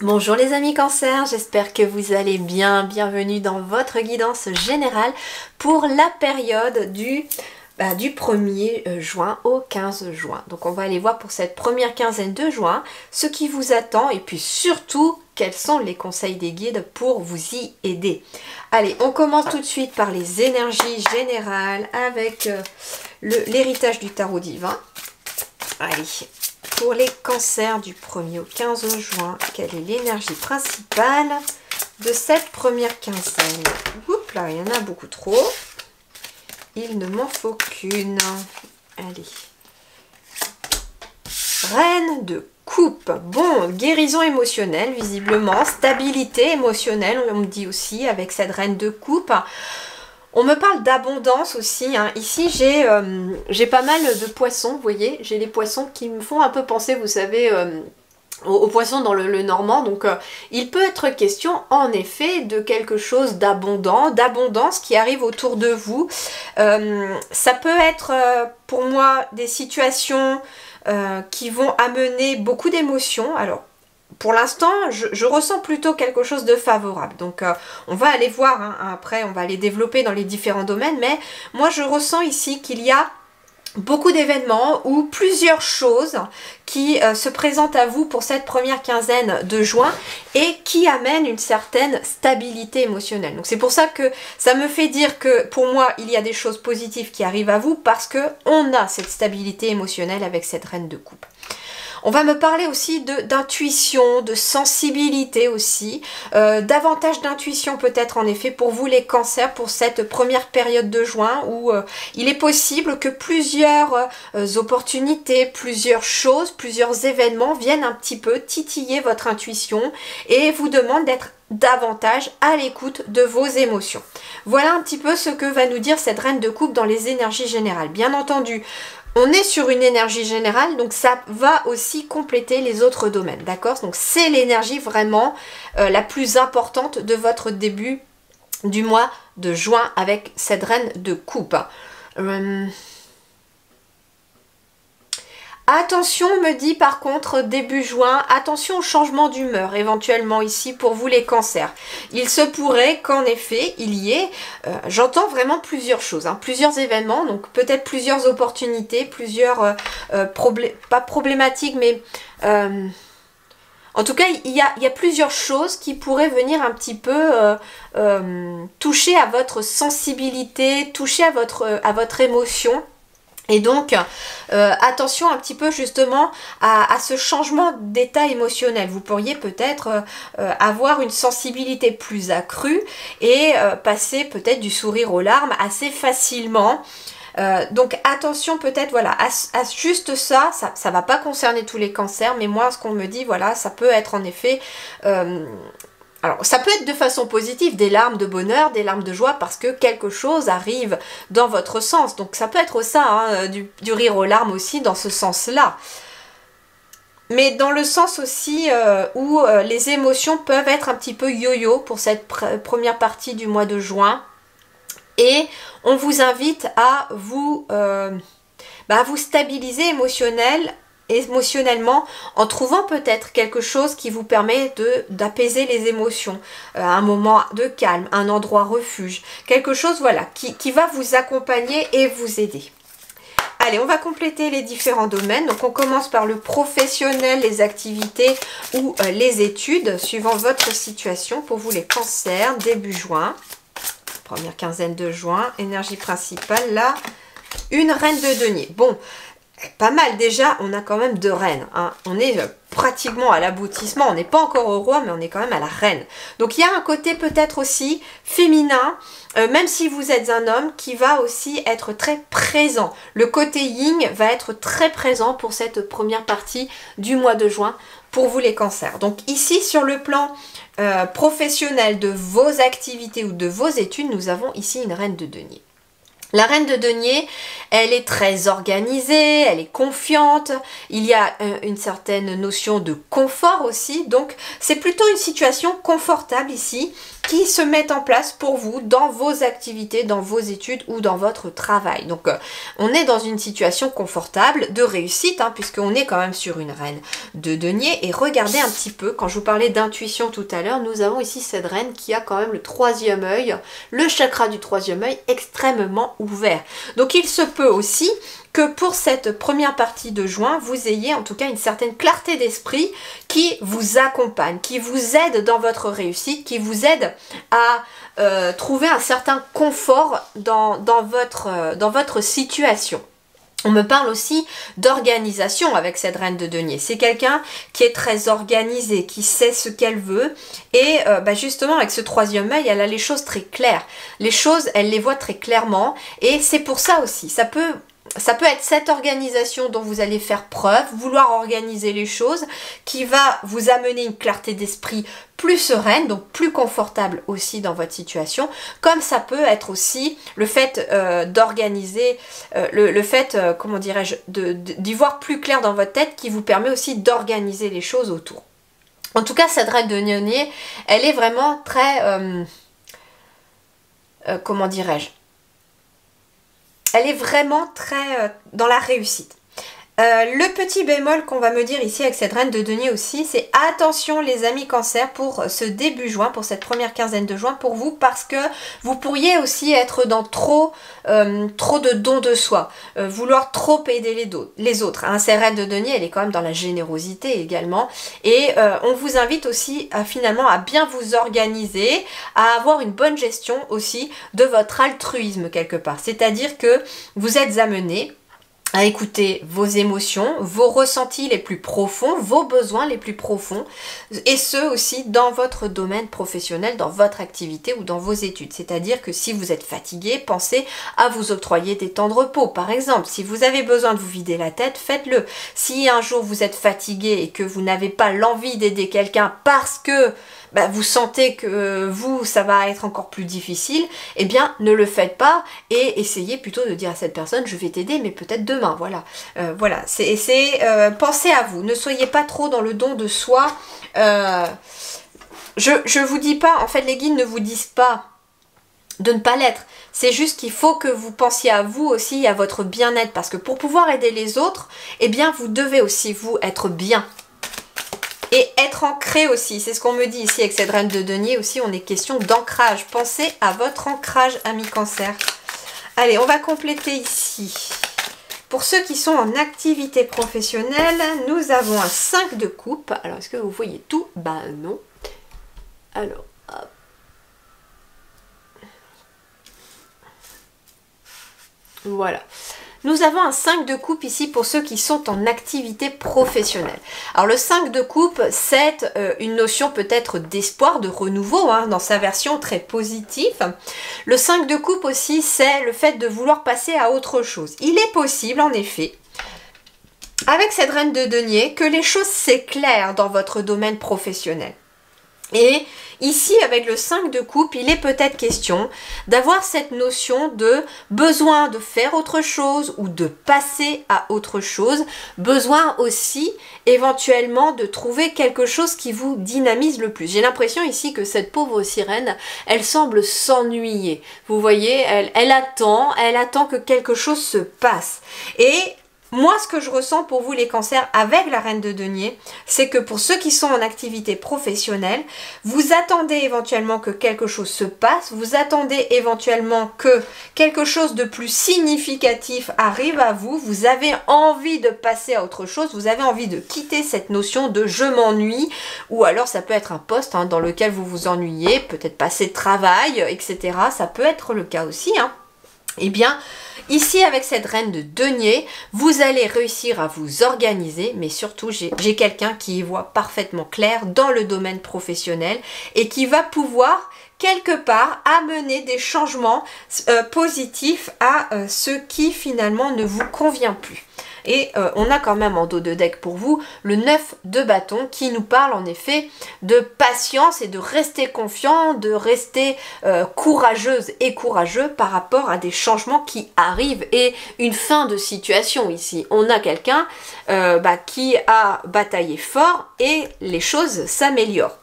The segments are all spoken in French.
Bonjour les amis Cancer, j'espère que vous allez bien. Bienvenue dans votre guidance générale pour la période du 1er juin au 15 juin. Donc on va aller voir pour cette première quinzaine de juin ce qui vous attend et puis surtout quels sont les conseils des guides pour vous y aider. Allez, on commence tout de suite par les énergies générales avec l'héritage du tarot divin. Allez. Pour les cancers du 1er au 15 juin, quelle est l'énergie principale de cette première quinzaine? Oups là, il y en a beaucoup trop. Il ne m'en faut qu'une. Allez. Reine de coupe. Bon, guérison émotionnelle, visiblement. Stabilité émotionnelle, on me dit aussi, avec cette reine de coupe. On me parle d'abondance aussi, hein. Ici j'ai pas mal de poissons, vous voyez, j'ai les poissons qui me font un peu penser, vous savez, aux poissons dans le normand. Donc il peut être question en effet de quelque chose d'abondant, d'abondance qui arrive autour de vous. Ça peut être pour moi des situations qui vont amener beaucoup d'émotions. Alors pour l'instant, je ressens plutôt quelque chose de favorable. Donc, on va aller voir, hein, après, on va aller développer dans les différents domaines. Mais moi, je ressens ici qu'il y a beaucoup d'événements ou plusieurs choses qui se présentent à vous pour cette première quinzaine de juin et qui amènent une certaine stabilité émotionnelle. Donc, c'est pour ça que ça me fait dire que pour moi, il y a des choses positives qui arrivent à vous parce qu'on a cette stabilité émotionnelle avec cette reine de coupe. On va me parler aussi d'intuition, de sensibilité aussi, davantage d'intuition peut-être en effet pour vous les cancers pour cette première période de juin où il est possible que plusieurs opportunités, plusieurs choses, plusieurs événements viennent un petit peu titiller votre intuition et vous demandent d'être davantage à l'écoute de vos émotions. Voilà un petit peu ce que va nous dire cette reine de coupe dans les énergies générales. Bien entendu, on est sur une énergie générale, donc ça va aussi compléter les autres domaines, d'accord? Donc c'est l'énergie vraiment la plus importante de votre début du mois de juin avec cette reine de coupe. Attention, me dit par contre début juin, attention au changement d'humeur éventuellement ici pour vous les cancers. Il se pourrait qu'en effet il y ait, j'entends vraiment plusieurs choses, hein, plusieurs événements, donc peut-être plusieurs opportunités, plusieurs pas problématiques mais en tout cas il y a plusieurs choses qui pourraient venir un petit peu toucher à votre sensibilité, toucher à votre émotion. Et donc, attention un petit peu justement à ce changement d'état émotionnel. Vous pourriez peut-être avoir une sensibilité plus accrue et passer peut-être du sourire aux larmes assez facilement. Donc attention peut-être voilà à juste ça va pas concerner tous les cancers, mais moi ce qu'on me dit voilà ça peut être en effet... alors, ça peut être de façon positive, des larmes de bonheur, des larmes de joie, parce que quelque chose arrive dans votre sens. Donc, ça peut être ça, hein, du rire aux larmes aussi, dans ce sens-là. Mais dans le sens aussi où les émotions peuvent être un petit peu yo-yo pour cette première partie du mois de juin. Et on vous invite à vous stabiliser émotionnellement en trouvant peut-être quelque chose qui vous permet d'apaiser les émotions, un moment de calme, un endroit refuge, quelque chose voilà qui va vous accompagner et vous aider. Allez, on va compléter les différents domaines. Donc on commence par le professionnel, les activités ou les études, suivant votre situation pour vous les cancers, début juin, première quinzaine de juin, énergie principale là, une reine de denier. Bon, pas mal déjà, on a quand même 2 reines, hein. On est pratiquement à l'aboutissement, on n'est pas encore au roi, mais on est quand même à la reine. Donc il y a un côté peut-être aussi féminin, même si vous êtes un homme, qui va aussi être très présent. Le côté yin va être très présent pour cette première partie du mois de juin, pour vous les cancers. Donc ici, sur le plan professionnel de vos activités ou de vos études, nous avons ici une reine de denier. La reine de denier, elle est très organisée, elle est confiante, il y a une certaine notion de confort aussi, donc c'est plutôt une situation confortable ici qui se mettent en place pour vous dans vos activités, dans vos études ou dans votre travail. Donc on est dans une situation confortable de réussite, hein, puisqu'on est quand même sur une reine de denier. Et regardez un petit peu, quand je vous parlais d'intuition tout à l'heure, nous avons ici cette reine qui a quand même le troisième œil, le chakra du troisième œil extrêmement ouvert. Donc il se peut aussi que pour cette première partie de juin, vous ayez en tout cas une certaine clarté d'esprit qui vous accompagne, qui vous aide dans votre réussite, qui vous aide à trouver un certain confort dans votre situation. On me parle aussi d'organisation avec cette reine de denier. C'est quelqu'un qui est très organisé, qui sait ce qu'elle veut. Et justement, avec ce troisième œil, elle a les choses très claires. Les choses, elle les voit très clairement. Et c'est pour ça aussi. Ça peut être cette organisation dont vous allez faire preuve, vouloir organiser les choses, qui va vous amener une clarté d'esprit plus sereine, donc plus confortable aussi dans votre situation, comme ça peut être aussi le fait d'organiser, comment dirais-je, d'y voir plus clair dans votre tête, qui vous permet aussi d'organiser les choses autour. En tout cas, cette reine de denier, elle est vraiment très, comment dirais-je, elle est vraiment très dans la réussite. Le petit bémol qu'on va me dire ici avec cette reine de denier aussi, c'est attention les amis cancer pour ce début juin, pour cette première quinzaine de juin pour vous, parce que vous pourriez aussi être dans trop de dons de soi, vouloir trop aider les autres. Hein. Cette reine de denier, elle est quand même dans la générosité également, et on vous invite aussi finalement à bien vous organiser, à avoir une bonne gestion aussi de votre altruisme quelque part. C'est-à-dire que vous êtes amené à écouter vos émotions, vos ressentis les plus profonds, vos besoins les plus profonds, et ce aussi dans votre domaine professionnel, dans votre activité ou dans vos études. C'est-à-dire que si vous êtes fatigué, pensez à vous octroyer des temps de repos. Par exemple, si vous avez besoin de vous vider la tête, faites-le. Si un jour vous êtes fatigué et que vous n'avez pas l'envie d'aider quelqu'un parce que vous sentez que ça va être encore plus difficile, eh bien ne le faites pas et essayez plutôt de dire à cette personne je vais t'aider mais peut-être demain, voilà. Pensez à vous, ne soyez pas trop dans le don de soi. Je vous dis pas, en fait les guides ne vous disent pas de ne pas l'être, c'est juste qu'il faut que vous pensiez à vous aussi, à votre bien-être, parce que pour pouvoir aider les autres, eh bien vous devez aussi vous être bien. Et être ancré aussi, c'est ce qu'on me dit ici avec cette reine de denier aussi, on est question d'ancrage. Pensez à votre ancrage, amis cancer. Allez, on va compléter ici. Pour ceux qui sont en activité professionnelle, nous avons un 5 de coupe. Alors, est-ce que vous voyez tout? Non. Alors, hop. Voilà. Nous avons un 5 de coupe ici pour ceux qui sont en activité professionnelle. Alors le 5 de coupe, c'est une notion peut-être d'espoir, de renouveau, hein, dans sa version très positive. Le 5 de coupe aussi, c'est le fait de vouloir passer à autre chose. Il est possible, en effet, avec cette reine de denier, que les choses s'éclairent dans votre domaine professionnel. Et ici, avec le 5 de coupe, il est peut-être question d'avoir cette notion de besoin de faire autre chose ou de passer à autre chose. Besoin aussi, éventuellement, de trouver quelque chose qui vous dynamise le plus. J'ai l'impression ici que cette pauvre sirène, elle semble s'ennuyer. Vous voyez, elle attend que quelque chose se passe. Et moi, ce que je ressens pour vous les cancers avec la reine de denier, c'est que pour ceux qui sont en activité professionnelle, vous attendez éventuellement que quelque chose se passe, vous attendez éventuellement que quelque chose de plus significatif arrive à vous, vous avez envie de passer à autre chose, vous avez envie de quitter cette notion de je m'ennuie, ou alors ça peut être un poste dans lequel vous vous ennuyez, peut-être passer de travail, etc. Ça peut être le cas aussi, hein. Eh bien, ici avec cette reine de denier, vous allez réussir à vous organiser, mais surtout j'ai quelqu'un qui y voit parfaitement clair dans le domaine professionnel et qui va pouvoir quelque part amener des changements positifs à ce qui finalement ne vous convient plus. Et on a quand même en dos de deck pour vous le 9 de bâton qui nous parle en effet de patience et de rester confiant, de rester courageuse et courageux par rapport à des changements qui arrivent et une fin de situation ici. On a quelqu'un qui a bataillé fort et les choses s'améliorent.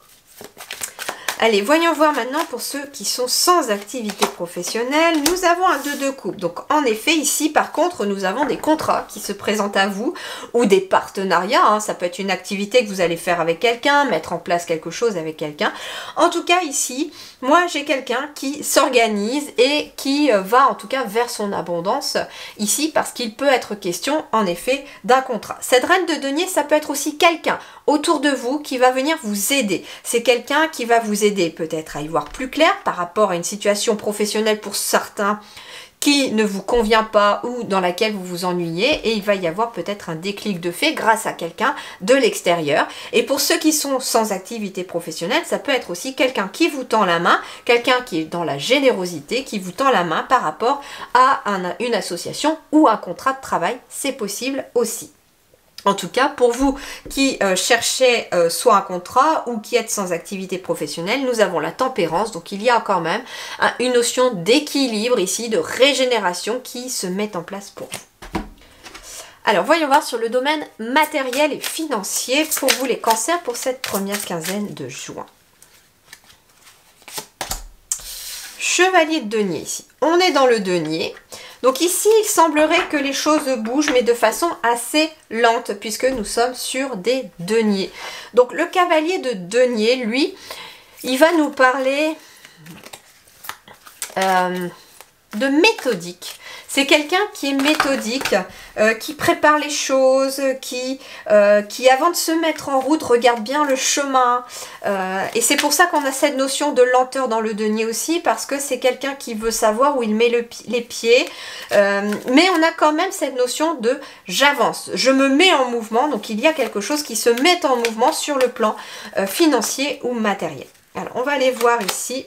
Allez, voyons voir maintenant pour ceux qui sont sans activité professionnelle. Nous avons un 2 de coupe. Donc, en effet, ici, par contre, nous avons des contrats qui se présentent à vous ou des partenariats. Hein. Ça peut être une activité que vous allez faire avec quelqu'un, mettre en place quelque chose avec quelqu'un. En tout cas, ici, moi, j'ai quelqu'un qui s'organise et qui va, en tout cas, vers son abondance ici parce qu'il peut être question, en effet, d'un contrat. Cette reine de denier, ça peut être aussi quelqu'un autour de vous qui va venir vous aider. C'est quelqu'un qui va vous aider peut-être à y voir plus clair par rapport à une situation professionnelle pour certains qui ne vous convient pas ou dans laquelle vous vous ennuyez, et il va y avoir peut-être un déclic de fait grâce à quelqu'un de l'extérieur. Et pour ceux qui sont sans activité professionnelle, ça peut être aussi quelqu'un qui vous tend la main, quelqu'un qui est dans la générosité, qui vous tend la main par rapport à une association ou un contrat de travail, c'est possible aussi. En tout cas, pour vous qui cherchez soit un contrat ou qui êtes sans activité professionnelle, nous avons la tempérance. Donc il y a quand même une notion d'équilibre ici, de régénération qui se met en place pour vous. Alors voyons voir sur le domaine matériel et financier pour vous les cancers pour cette première quinzaine de juin. Chevalier de denier ici. On est dans le denier. Donc ici, il semblerait que les choses bougent, mais de façon assez lente, puisque nous sommes sur des deniers. Donc le cavalier de denier, lui, il va nous parler de méthodique. C'est quelqu'un qui est méthodique, qui prépare les choses, qui avant de se mettre en route regarde bien le chemin. Et c'est pour ça qu'on a cette notion de lenteur dans le denier aussi, parce que c'est quelqu'un qui veut savoir où il met les pieds. Mais on a quand même cette notion de j'avance, je me mets en mouvement. Donc il y a quelque chose qui se met en mouvement sur le plan financier ou matériel. Alors on va aller voir ici.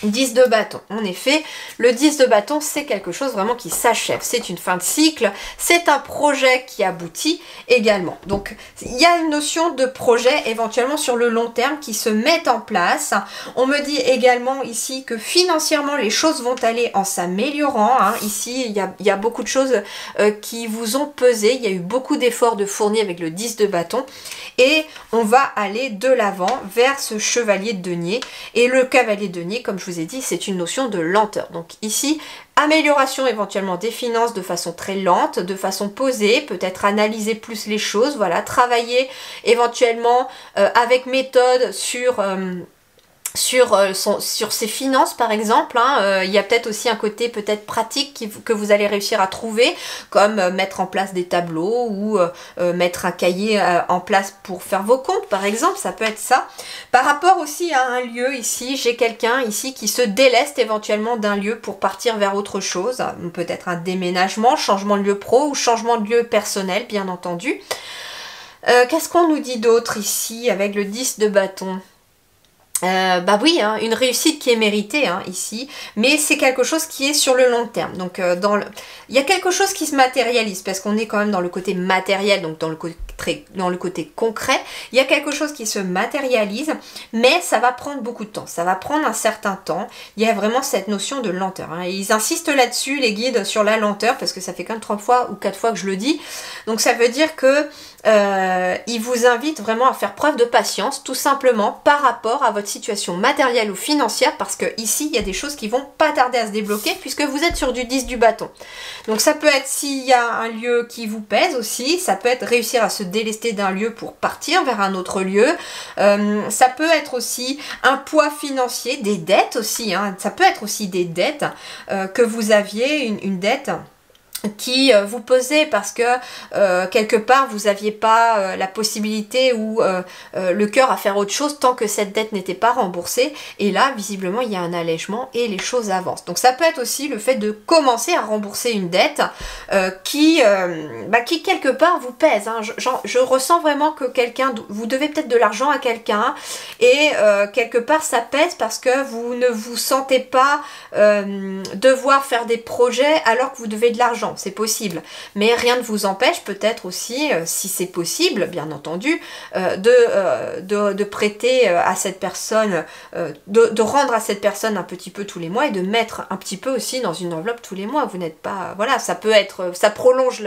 10 de bâton. En effet, le 10 de bâton, c'est quelque chose vraiment qui s'achève. C'est une fin de cycle. C'est un projet qui aboutit également. Donc, il y a une notion de projet éventuellement sur le long terme qui se met en place. On me dit également ici que financièrement, les choses vont aller en s'améliorant. Hein. Ici, il y a beaucoup de choses qui vous ont pesé. Il y a eu beaucoup d'efforts de fournis avec le 10 de bâton. Et on va aller de l'avant vers ce chevalier de denier. Et le cavalier de denier, comme je vous ai dit, c'est une notion de lenteur. Donc ici, amélioration éventuellement des finances de façon très lente, de façon posée, peut-être analyser plus les choses, voilà, travailler éventuellement avec méthode sur ses finances par exemple, hein. Il y a peut-être aussi un côté peut-être pratique que vous allez réussir à trouver, comme mettre en place des tableaux ou mettre un cahier en place pour faire vos comptes par exemple, ça peut être ça. Par rapport aussi à un lieu ici, j'ai quelqu'un ici qui se déleste éventuellement d'un lieu pour partir vers autre chose, peut-être un déménagement, changement de lieu pro ou changement de lieu personnel bien entendu. Qu'est-ce qu'on nous dit d'autre ici avec le 10 de bâton ? Bah oui, hein, une réussite qui est méritée hein, ici, mais c'est quelque chose qui est sur le long terme. Donc il y a quelque chose qui se matérialise parce qu'on est quand même dans le côté matériel, donc dans le côté concret. Il y a quelque chose qui se matérialise, mais ça va prendre beaucoup de temps. Ça va prendre un certain temps. Il y a vraiment cette notion de lenteur. Hein. Et ils insistent là-dessus, les guides, sur la lenteur, parce que ça fait quand même 3 fois ou 4 fois que je le dis. Donc ça veut dire que ils vous invitent vraiment à faire preuve de patience, tout simplement par rapport à votre situation matérielle ou financière, parce que ici il y a des choses qui vont pas tarder à se débloquer puisque vous êtes sur du 10 du bâton. Donc ça peut être s'il y a un lieu qui vous pèse aussi, ça peut être réussir à se délester d'un lieu pour partir vers un autre lieu, ça peut être aussi un poids financier, des dettes aussi, hein. Ça peut être aussi des dettes que vous aviez, une dette qui vous pesait parce que quelque part vous n'aviez pas la possibilité ou le cœur à faire autre chose tant que cette dette n'était pas remboursée, et là visiblement il y a un allègement et les choses avancent. Donc ça peut être aussi le fait de commencer à rembourser une dette qui quelque part vous pèse, hein. Je ressens vraiment que vous devez peut-être de l'argent à quelqu'un et quelque part ça pèse parce que vous ne vous sentez pas devoir faire des projets alors que vous devez de l'argent. d'argent, c'est possible. Mais rien ne vous empêche peut-être aussi, si c'est possible, bien entendu, de prêter à cette personne, de rendre à cette personne un petit peu tous les mois et de mettre un petit peu aussi dans une enveloppe tous les mois. Vous n'êtes pas... Voilà, ça peut être... Ça prolonge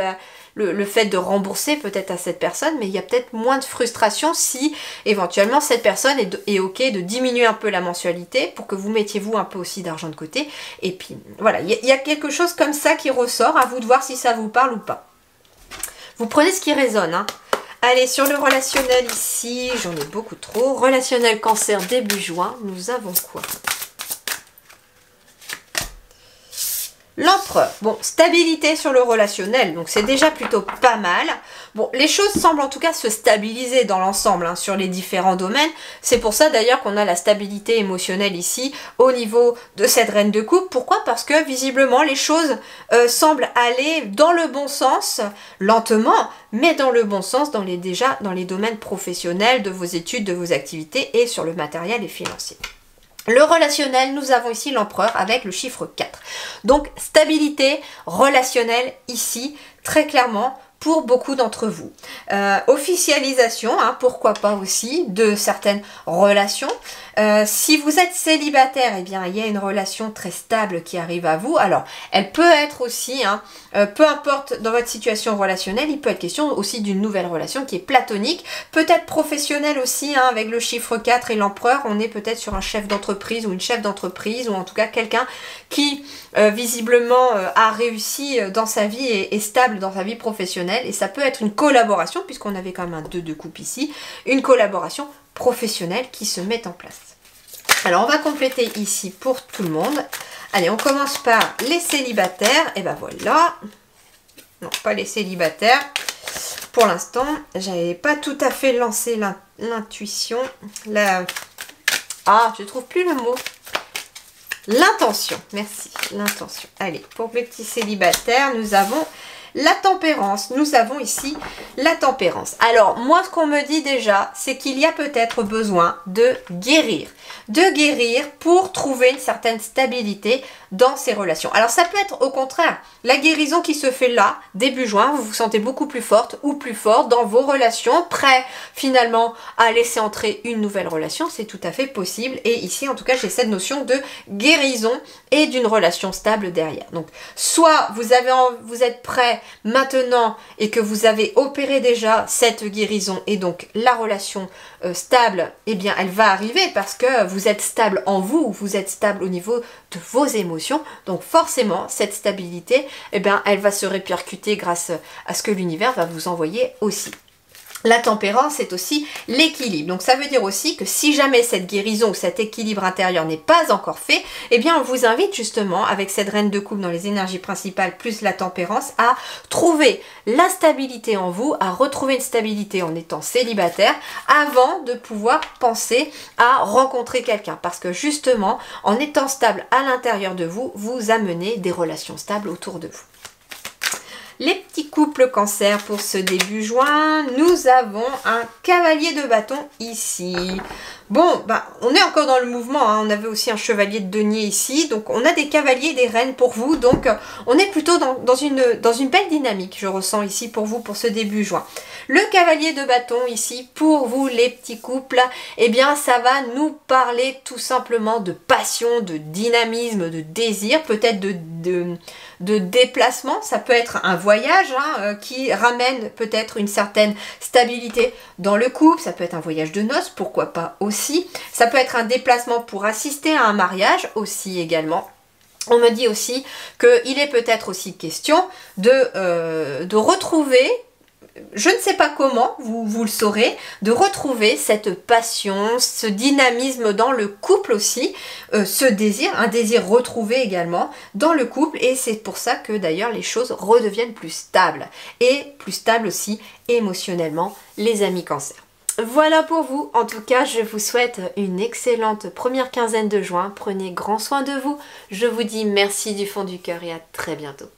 le fait de rembourser peut-être à cette personne, mais il y a peut-être moins de frustration si éventuellement cette personne est ok de diminuer un peu la mensualité pour que vous mettiez vous un peu aussi d'argent de côté. Et puis voilà, il y a quelque chose comme ça qui ressort, à vous de voir si ça vous parle ou pas. Vous prenez ce qui résonne, hein. Allez, sur le relationnel ici, j'en ai beaucoup trop. Relationnel Cancer début juin, nous avons quoi? L'Empereur. Bon, stabilité sur le relationnel, donc c'est déjà plutôt pas mal. Bon, les choses semblent en tout cas se stabiliser dans l'ensemble, hein, sur les différents domaines. C'est pour ça d'ailleurs qu'on a la stabilité émotionnelle ici, au niveau de cette reine de coupe. Pourquoi? Parce que visiblement les choses semblent aller dans le bon sens, lentement, mais dans le bon sens, déjà dans les domaines professionnels, de vos études, de vos activités et sur le matériel et financier. Le relationnel, nous avons ici l'empereur avec le chiffre 4. Donc, stabilité relationnelle ici, très clairement, pour beaucoup d'entre vous. Officialisation, hein, pourquoi pas aussi, de certaines relations. Si vous êtes célibataire, eh bien, il y a une relation très stable qui arrive à vous. Alors, elle peut être aussi, hein, peu importe dans votre situation relationnelle, il peut être question aussi d'une nouvelle relation qui est platonique, peut-être professionnelle aussi, hein, avec le chiffre 4 et l'empereur. On est peut-être sur un chef d'entreprise ou une chef d'entreprise, ou en tout cas quelqu'un qui, visiblement, a réussi dans sa vie et est stable dans sa vie professionnelle. Et ça peut être une collaboration, puisqu'on avait quand même un 2 de coupe ici, une collaboration professionnelle qui se met en place. Alors, on va compléter ici pour tout le monde. Allez, on commence par les célibataires. Et ben voilà. Non, pas les célibataires. Pour l'instant, j'avais pas tout à fait lancé l'intuition. Ah, je trouve plus le mot. L'intention. Merci, l'intention. Allez, pour les petits célibataires, nous avons la tempérance. Nous avons ici la tempérance. Alors, moi, ce qu'on me dit déjà, c'est qu'il y a peut-être besoin de guérir. De guérir pour trouver une certaine stabilité dans ces relations. Alors, ça peut être au contraire la guérison qui se fait là, début juin. Vous vous sentez beaucoup plus forte ou plus fort dans vos relations, prêt finalement à laisser entrer une nouvelle relation. C'est tout à fait possible. Et ici, en tout cas, j'ai cette notion de guérison et d'une relation stable derrière. Donc, soit vous êtes prêt maintenant et que vous avez opéré déjà cette guérison et donc la relation stable, eh bien, elle va arriver parce que vous êtes stable en vous, vous êtes stable au niveau de vos émotions. Donc, forcément, cette stabilité, eh bien, elle va se répercuter grâce à ce que l'univers va vous envoyer aussi. La tempérance, c'est aussi l'équilibre. Donc, ça veut dire aussi que si jamais cette guérison ou cet équilibre intérieur n'est pas encore fait, eh bien, on vous invite justement, avec cette reine de coupe dans les énergies principales, plus la tempérance, à trouver la stabilité en vous, à retrouver une stabilité en étant célibataire, avant de pouvoir penser à rencontrer quelqu'un. Parce que justement, en étant stable à l'intérieur de vous, vous amenez des relations stables autour de vous. Les petits couples cancer pour ce début juin, nous avons un cavalier de bâton ici. Bon, bah, on est encore dans le mouvement, hein. On avait aussi un chevalier de denier ici, donc on a des cavaliers et des reines pour vous, donc on est plutôt dans une belle dynamique, je ressens ici pour vous pour ce début juin. Le cavalier de bâton ici, pour vous les petits couples, eh bien ça va nous parler tout simplement de passion, de dynamisme, de désir, peut-être de déplacement. Ça peut être un voyage, hein, qui ramène peut-être une certaine stabilité dans le couple. Ça peut être un voyage de noces, pourquoi pas aussi. Ça peut être un déplacement pour assister à un mariage aussi également. On me dit aussi qu'il est peut-être aussi question de retrouver, je ne sais pas comment, vous le saurez, de retrouver cette passion, ce dynamisme dans le couple aussi, ce désir, un désir retrouvé également dans le couple, et c'est pour ça que d'ailleurs les choses redeviennent plus stables, et plus stables aussi émotionnellement, les amis cancer. Voilà pour vous, en tout cas je vous souhaite une excellente première quinzaine de juin, prenez grand soin de vous, je vous dis merci du fond du cœur et à très bientôt.